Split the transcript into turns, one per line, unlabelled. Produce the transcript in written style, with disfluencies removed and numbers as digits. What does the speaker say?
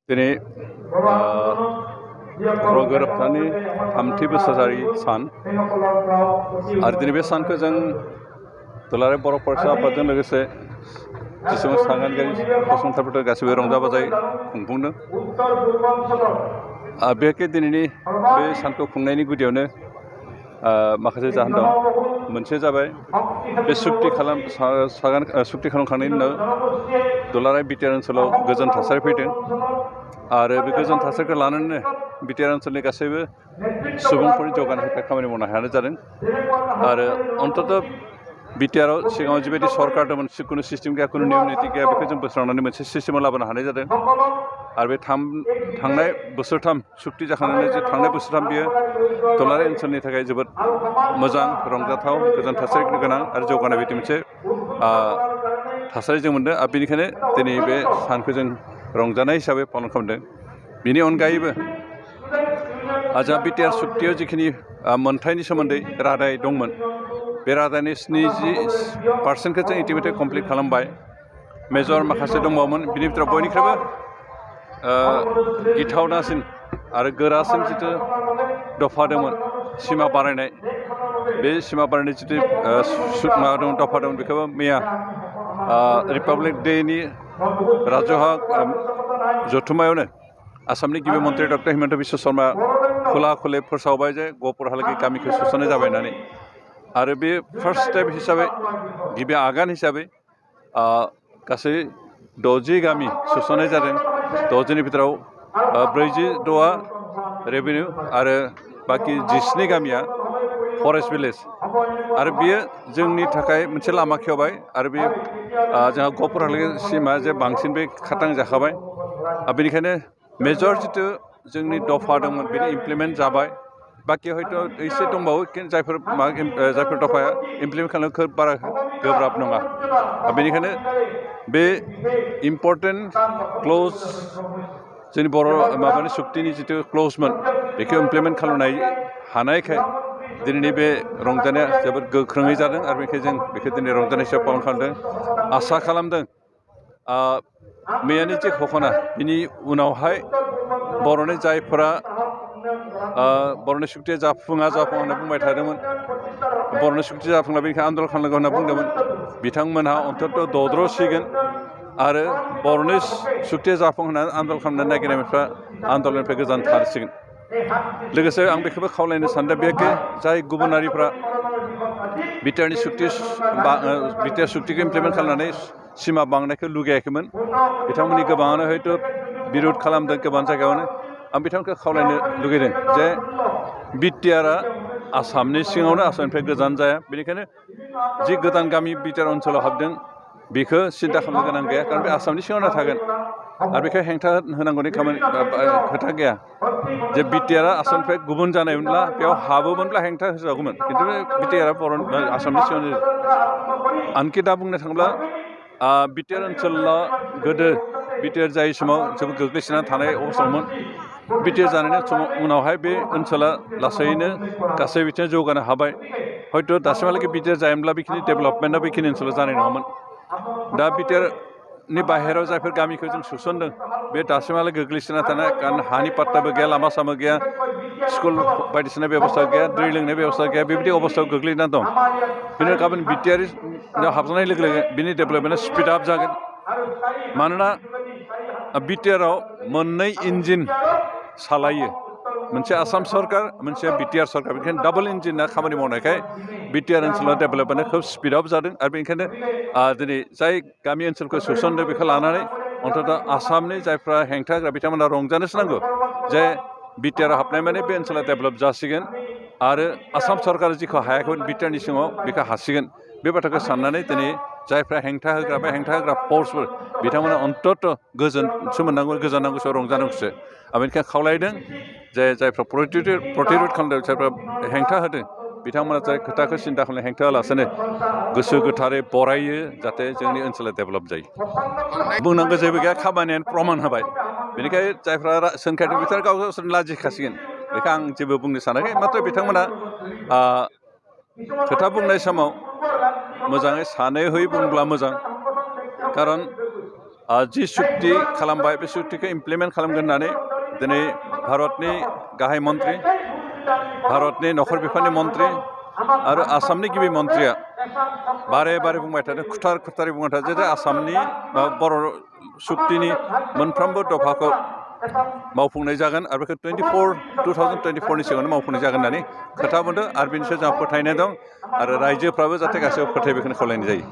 दिनै बर' गोरोबथानि 3थि बोसोरारि सान आरो दिनै बे सानखौ जों दुलाराय बर' फरायसा आफादजों लोगोसे जेसेबां सागानगिरि फसंथानफोर गासैबो रंजा बाजायै खुंफुंदों। बेखि दिनैनि बे सानखौ खुंनायनि गुदियावनो माखासे जाहोन दं। मोनसे जाबाय बे सुक्ति खालामखांनायनि उनाव दुलाराय बिटिआर ओनसोलाव गोजोन थासारि फैदों आरो बे गोजोन थासारिखौ लानानैनो बिटिआर ओनसोलनि गासैबो सुबुंफोरनि जौगानायनि थाखाय खामानि मावनो हानाय जादों आरो अन्तत बिटिआरआव सिगाङाव जिबायदि सरकार दंमोन खुनु सिस्टेम गैया, खुनु नियम निति गैया, बेखौ जों बोस्रांनानै मोनसे सिस्टेमाव लाबोनो हानाय जादों आरो बे थांनाय बोसोरथाम सुक्ति जाखांनानै जे थांनाय बोसोरथाम बियो दुलाराय ओनसोलनि थाखाय जोबोद मोजां, रंजाथाव, गोजोन थासारि गोनां आरो जौगानाय बायदि मोनसे थासारि जों मोनदों आरो बेनिखायनो दिनै बे सानखौ जों रंजानाय हिसाबै पालन खालामदों। बेनि अनगायैबो जोंहा बिटिआर सुक्तियाव जिखिनि मोनथायनि सोमोन्दै रादाय दंमोन, बे रादायनि 70% जों इटिमेटै कमप्लिट खालामबाय। मेजर माखासे दंबावोमोन, बिनि बिथोराव बयनिख्रुइबो गिथावनासिन आरो गोरासिन जिथु दफा दंमोन सिमा बारायनाय, बे सिमा बारायनाय जिथु माबा दं, दफा दं, बेखौबो मैया रिपाब्लिक डेनि राजौहा जथुम्मायावनो आसामनि गिबि मन्त्रि डक्टर हिमन्त बिश्व शर्मा खुला खुले फोसावबाय जे गहपुरहालागै गामिखौ सुस्रांनाय जाबाय होननानै। आरो बे फार्स्ट स्टेप हिसाबै, गिबि आगान हिसाबै गासै 60 गामि सुस्रांनाय जादों। 60नि बिथोराव 46आ रेभिनिउ आरो बाखि 19 गामिया फरेस्ट भिलेज। आरो बियो जोंनि थाखाय मोनसे लामा खेवबाय आरो बे जोंहा गहपुरहालागै सिमा जे बांसिन बे खाथां जाखाबाय। बेनिखायनो मेजर जिथु जोंनि दफा दंमोन बेनि इमप्लिमेन्ट जाबाय। बाखि हयथ' एसे दंबावो, जायफोर दफाया इमप्लिमेन्ट खालामनो खोब बारा गोब्राब नङा। बेनिखायनो बे इम्पर्टेन्ट क्लज जोंनि बर' माबानि सुक्तिनि जिथु क्लजमोन, बेखौ इमप्लिमेन्ट खालामनाय हानायखाय दिनैनि बे रंजानाया जोबोद गोख्रोङै जादों आरो बेनिखायनो जों बेखौ दिनै रंजानाय हिसाबै पालन खालामदों। आसा खालामदों मैयानि जे घटना, बिनि उनावहाय बर'नि जायफोरा बर'नि सुक्तिया जाफुङा होनना बुंबाय थादोंमोन, बर'नि सुक्ति जाफुङा बेनिखायनो आन्दलन खालामनांगौ होनना बुंदोंमोन, बिथांमोनहा अन्तत' दद्र'सिगोन आरो बर'नि सुक्तिया जाफुं होननानै आन्दलन खालामनो नागिरनायफ्रा आन्दलननिफ्राय गोजान थारसिगोन। लोगोसे आं बेखौबो खावलायनो सानदों बेखि जाय गुबुनारिफ्रा बिटिआरनि बिटिआर सुक्तिखौ इमप्लिमेन्ट खालामनानै सिमा बांनायखौ लुगैयाखैमोन, बिथांमोननि गोबाङानो हयथ' बिरोध खालामदों गोबां जायगायावनो। आं बिथांमोनखौ खावलायनो लुगैदों जे बिटिआरआ आसामनि सिङावनो, आसामनिफ्राय गोजान जाया। बेनिखायनो जि गोदान गामि बिटिआर ओनसोलाव हाबदों बेखौ सिन्था खालामनो गोनां गैया, खारन बे आसामनि सिङावनो थागोन आरो बेखौ हेंथा होनांगौनि खोथा गैया। जे बिटिआरआ आसामनिफ्राय गुबुन जानायमोनब्ला, बेयाव हाबोमोनब्ला हेंथा होजागौमोन, खिन्थु बिटिआरआ आसामनि सिङावनो। आनखि दा बुंनो थाङोब्ला बिटिआर ओनसोला गोदो बिटिआर जायै समाव जोबोद गोग्लैसोनानै थानाय अबस्थायावमोन। बिटिआर जानायनि उनावहाय बे ओनसोला लासैनो गासै बिथिङाव जौगानो हाबाय। हयथ' दासिमहालागै बिटिआर जायोमोनब्ला बेखिनि डेभेलपमेन्टआ बेखिनि ओनसोलाव जानाय नङामोन। दा बिटिआरनि बाहेरायाव जायफोर गामिखौ जों सोसनदों, बे दासिमहालागै गोग्लैसोना थानाय, कारण हानि पाट्टाबो गैया, लामा सामा गैया, स्कुल बायदिसिना बेबस्था गैया, दै लोंनाय बेबस्था गैया, बेबायदि अबस्थायाव गोग्लैना दं। बेनि गाबोन बिटिआरआव हाबजानाय लोगो लोगो बिनि डेभेलपमेन्टआ स्पिड आप जागोन। मानोना बिटिआरआव मोननै इन्जिन सालायो, मोनसे आसाम सरकार, मोनसे बिटिआर सरकार। बेनिखायनो डाबल इन्जिना खामानि मावनायखाय बिटिआर ओनसोलाव डेभेलपमेन्टआ खोब स्पिड आप जादों आरो बेनिखायनो दिनै जाय गामि ओनसोलखौ सोसनदों बेखौ लानानै अन्तत' आसामनि जायफ्रा हेंथा होग्रा बिथांमोना रंजानोसो नांगौ जे बिटिआरआव हाबनाय माने बे ओनसोला डेभेलप जासिगोन आरो आसाम सरकारा जिखौ हायाखैमोन बिटिआरनि सिङाव बेखौ हासिगोन। बे बाथ्राखौ साननानै दिनै जायफ्रा हेंथा होग्रा बे हेंथा होग्रा फर्सफोर, बिथांमोना अन्तत' गोजोनसो मोननांगौ, गोजोननांगौसो, रंजानांगौसो। आं बेनिखायनो खावलायदों जे जायफ्रा प्रतिरद खालामदों, जायफ्रा हेंथा होदों, बिथांमोना जाय खोथाखौ सिन्था खालामनो हेंथा होलासेनो गोसो गोथारै बरायो जाहाथे जोंनि ओनसोला डेभेलप जायो। बुंनांगौ जेबो गैया, खामानियानो प्रमान होबाय। बेनिखायनो जायफ्रा सोंखारिदों बिसोर गावसोरनो लाजिखासिगोन, बेखौ आं जेबो बुंनो सानाखै। माथ्र' बिथांमोना खोथा बुंनाय समाव मोजाङै सानै हयै बुंब्ला मोजां, खारन जि सुक्ति खालामबाय बे सुक्तिखौ इमप्लिमेन्ट खालामगोन होननानै दिनै भारतनि गाहाय मन्त्रि भारतनि नखर बिफाननि मन्त्रि आरो आसामनि गिबि मन्त्रिया बारे बारे बुंबाय थादों खुथारै बुंबाय थादों जे आसामनि बर' सुक्तिनि मोनफ्रोमबो दफाखौ मावफुंनाय जागोन आरो बेखौ 2024नि सिगाङावनो मावफुंनाय जागोन होननानै खोथा बुंदों आरो बेनि सायाव जोंहा फोथायनाय दं आरो रायजोफ्राबो जाहाथे गासैबो फोथाय बेखौनो खावलायनाय जायो।